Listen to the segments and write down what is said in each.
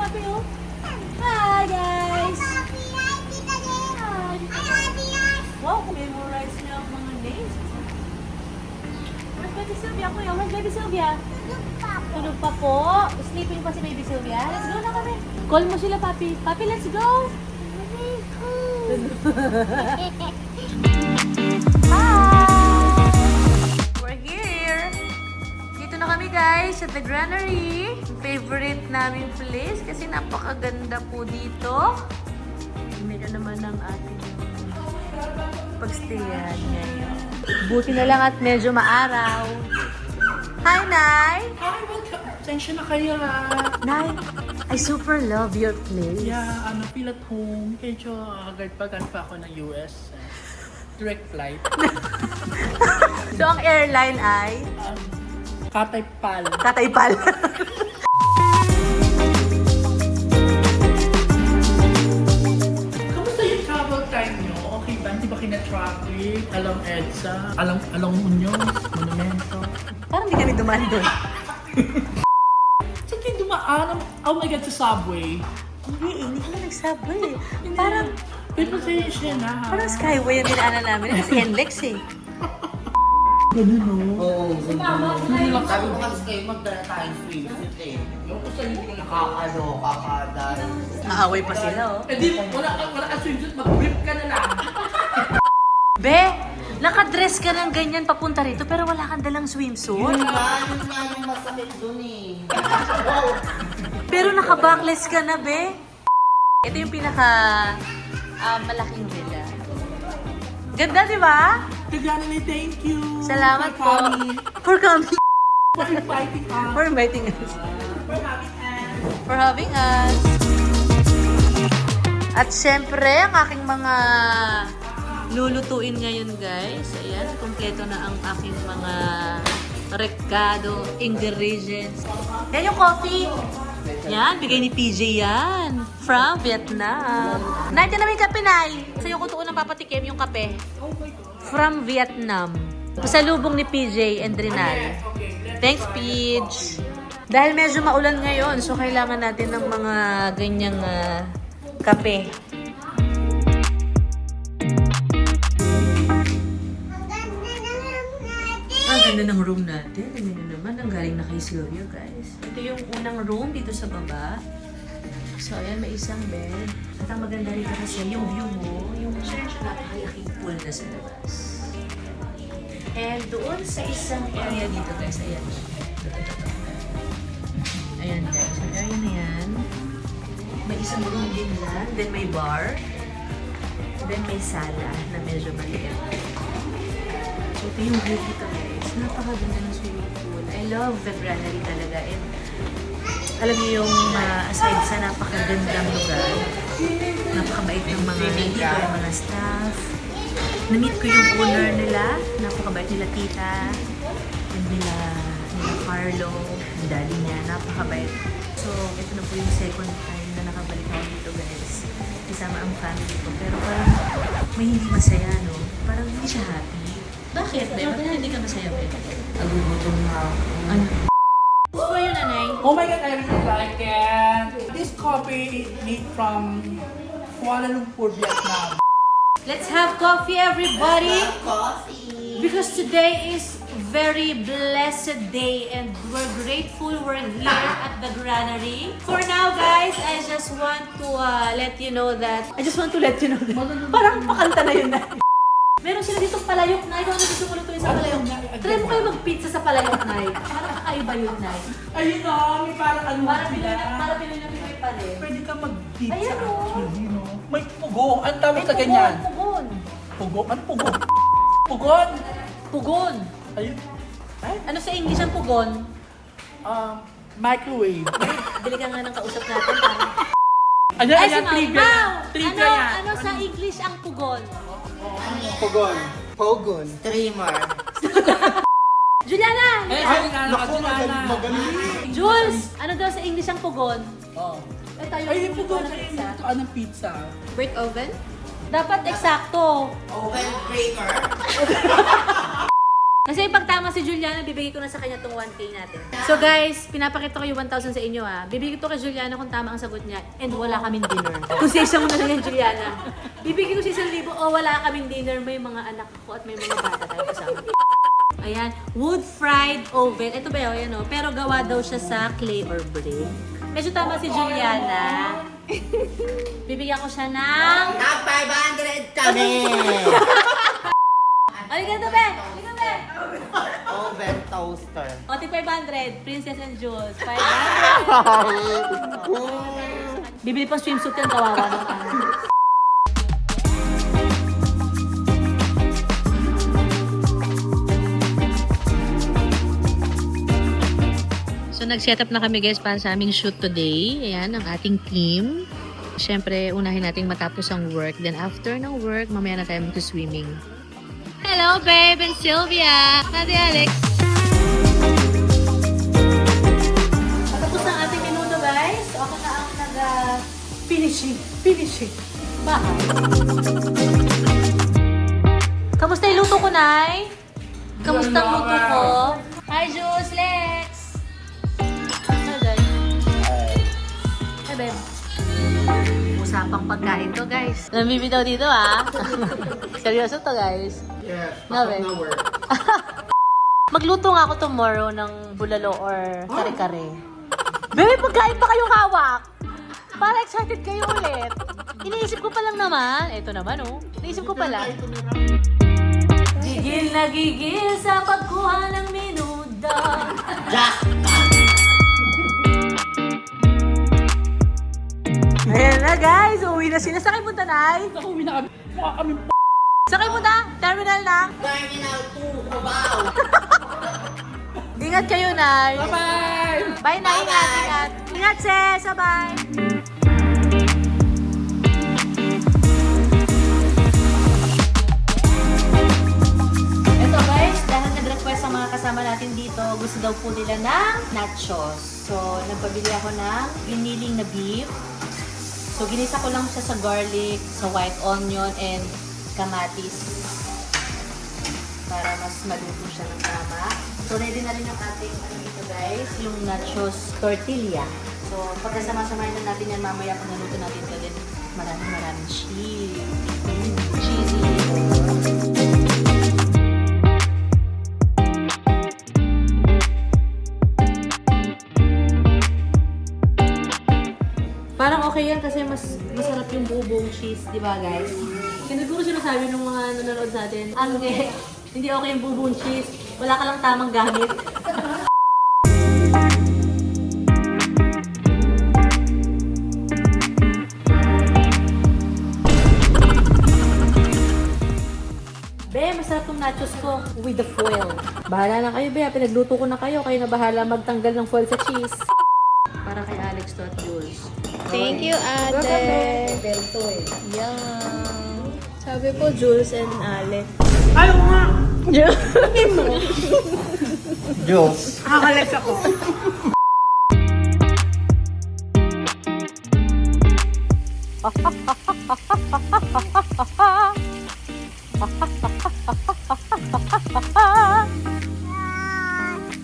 papi, oh. Hi, guys! Wow, memorize niya ang mga names. Where's Baby Sylvia, kuya? Where's Baby Sylvia? Tulog pa po. Sleeping pa si Baby Sylvia. Let's go na kami. Call mo sila, papi. Papi, let's go! Hi! We're here! Dito na kami, guys, at the Granary. Favorite namin place kasi napakaganda po dito. Meron naman ng ating pagstayan ngayon. Buti na lang at medyo maaraw. Hi, Nay! Hi, welcome. Attention na kayo ha. Nay, I super love your place. Yeah, feel at home. Medyo agad pa ako ng US. Direct flight. So, ang airline ay? Katay Pal. Kataypal. Kamusta yung travel time nyo? Okay ba? Hindi ba kina-traffic? Alam EDSA? Alam Muñoz? Monumento? Parang di kami dumaan doon. Saan kayo dumaan? Oh my God, sa subway. Hindi kami nag-subway. Parang, Pero pasensya na ha. parang skyway yung dinaanan namin. Kasi NLEX eh. Ganun no? Oo, sabi ko kasi kayo magdala tayong swimsuit eh. Yung ko sa hindi kakadal. Naaway pa sila, oh. Eh di, wala ka swimsuit, mag-whip ka na lang. Be, nakadress ka ng ganyan papunta rito pero wala kang dalang swimsuit. Yun nga yung masakit dun eh. Pero naka-backless ka na, be. Ito yung pinaka malaking villa. Ganda, di ba? Gagana thank you. Salamat for po. coming. For coming. For inviting us. For inviting us. For having us. For having us. At syempre, ang aking mga lulutuin ngayon, guys. Ayan, kumpleto na ang aking mga recado ingredients. Yan yung coffee. Yan, bigay ni PJ yan. From Vietnam. Nay, namin kape, Nay. Sa'yo ko tuon ng papatikim yung kape. From Vietnam. Pasalubong ni PJ and Rinal. Thanks, Pidge. Dahil medyo maulan ngayon, so kailangan natin ng mga ganyang kape. Ang ganda ng room natin. Ano nyo naman, ang galing na kay Sylvia, guys. Ito yung unang room dito sa baba. So, ayan, may isang bed. At ang maganda rito kasi, yung view mo, yung napakalaking pool na sa labas. And doon sa isang area dito, guys, ayan. Ayan, guys. So, area na yan. May isang room din yan. Then may bar. Then may sala na medyo maliit. So, ito yung view dito, guys. Napakaganda ng swimming pool. I love the Granary talaga. And alam niyo yung aside sa napakagandang lugar, napakabait ng mga dito, yung mga staff. Na-meet ko yung owner nila. Napakabait nila tita. And nila Carlo. Yung daddy niya. Napakabait. So, ito na po yung second time na nakabalik ako dito, guys. Kasama ang family ko. Pero parang may hindi masaya, no? Parang hindi siya happy. Bakit, be? Bakit hindi ka masaya, be? Nagugutom na ako. Ano? Gusto yun, nanay? Oh my God, I really like it. This coffee is made from Kuala Lumpur, Vietnam. Let's have coffee, everybody! Coffee! Because today is very blessed day and we're grateful we're here at the Granary. For now, guys, I just want to let you know that... Parang pakanta na yun na. Meron sila ditong palayok na. Ikaw na gusto mo lutuin sa palayok na. Try mo kayo mag-pizza sa palayok na. Parang kakaiba yun na. Ayun na, may parang ano Para sila. Pinoy na Pinoy pa rin. Pwede ka mag-pizza Ayan, oh. actually, no? May pugo. Ang tawag sa ganyan. Pugon. Pugo? Ano pugo? Pugon? Pugon. Ayun. Ay? Ano sa English ang pugon? Microwave. Bili ka nga ng kausap natin. Parang... Ayan, Ay, ayan, si trivia. Mau! Trivia yan. Ano sa English ang pugon? Pogon. Pogon. Streamer. Juliana! Ay, Naku, Juliana. magaling. Jules! Ano daw sa English ang pugon? Oh. Eh, tayo Ay, yung pugo ng sa pizza. ito, anong pizza? Brick oven? Dapat eksakto. Oven breaker. Kasi pag tama si Juliana, bibigay ko na sa kanya tong 1K natin. So guys, pinapakita ko yung 1,000 sa inyo ha. Bibigay ko kay Juliana kung tama ang sagot niya and wala kaming dinner. Kung sa isang na lang yan, Juliana. Bibigay ko sa 1,000 o wala kaming dinner, may mga anak ko at may mga bata tayo kasama. Ayan, wood fried oven. Ito ba yun? Ayan, oh. Pero gawa daw siya sa clay or brick. Medyo tama si Juliana. Bibigyan ko siya ng... Tag 500 kami! Aligato, be! Aligato, be! Oven toaster. O, 500. Princess and Jules. 500. Bibili pang swimsuit yan, kawawa naman. So, nag-set up na kami guys para sa aming shoot today. Ayan, ang ating team. Siyempre, unahin nating matapos ang work. Then after ng work, mamaya na tayo mag-swimming. Hello, babe and Sylvia! Ate Alex! Matapos ng ating minuto guys. Ako na ang finishing bahay. Kamusta yung luto ko, Nay? Kamusta ang luto ko? Hi, Jules! Lex! Hi, guys. Hi, babe. Usapang pagkain to, guys. Namibitaw dito, ah. Seryoso to, guys. Yes, Nabe. pasok na work. Magluto nga ako tomorrow ng bulalo or kare-kare. Bebe, pagkain pa kayong hawak. Para excited kayo ulit. Iniisip ko pa lang naman. Ito naman, oh. Iniisip ko pa lang. Gigil na gigil sa pagkuha ng minuda. Ayan na, guys. Uwi na sila. Saan kayo punta, Nay? Uwi na kami. Mukha kami Saan kayo punta? Terminal na? Terminal 2, Cubao! Ingat kayo, Nay. Bye-bye! Bye na, ingat, ingat. Ingat, sis. Bye. Ito guys, dahil nag-request ang mga kasama natin dito, gusto daw po nila ng nachos. So, nagpabili ako ng giniling na beef. So, ginisa ko lang siya sa garlic, sa white onion, and kamatis. Para mas maluto siya ng tama. So, ready na rin ang ating, ano dito guys, yung nachos tortilla. So, pagkasama-samahin na natin yan mamaya kung naluto natin ito din. Maraming cheese. Cheesy. Parang okay yan kasi masarap yung buong cheese, di ba guys? Siguro sinasabi ng mga nanonood natin, hindi okay yung buong cheese, wala ka lang tamang gamit. Be, masarap tong nachos ko with the foil. Bahala na kayo, Be. Pinagluto ko na kayo. Kayo na bahala magtanggal ng foil sa cheese. Para kay Alex to at Jules. Thank you, ate. Belto eh. Yan. Sabi po, Jules and Alex. Ayaw nga! Diyos! Kakalex ako.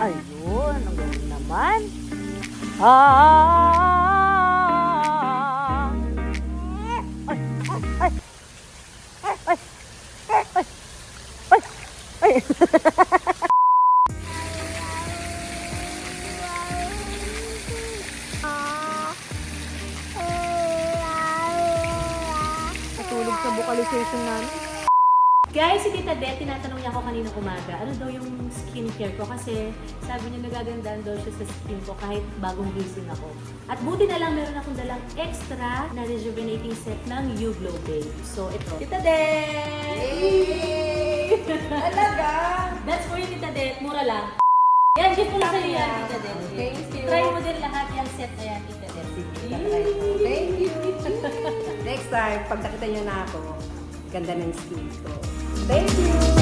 Ayun, ang galing naman. Natulog sa vocalization namin. Guys, si Tita Det, tinatanong niya ako kaninang umaga, ano daw yung skincare ko kasi sabi niya nagagandaan daw siya sa skin ko kahit bagong gising ako. At buti na lang meron akong dalang extra na rejuvenating set ng You Glow Babe. So ito. Tita Det! Talaga? That's for you, Tita Det. Mura lang. Yan, gift ko lang sa'yo yan, Tita Det. Thank you. Try mo din lahat yung set na yan, Tita Det. Thank you. Next time, pag nakita niyo na ako, ganda ng skin ko. Thank you.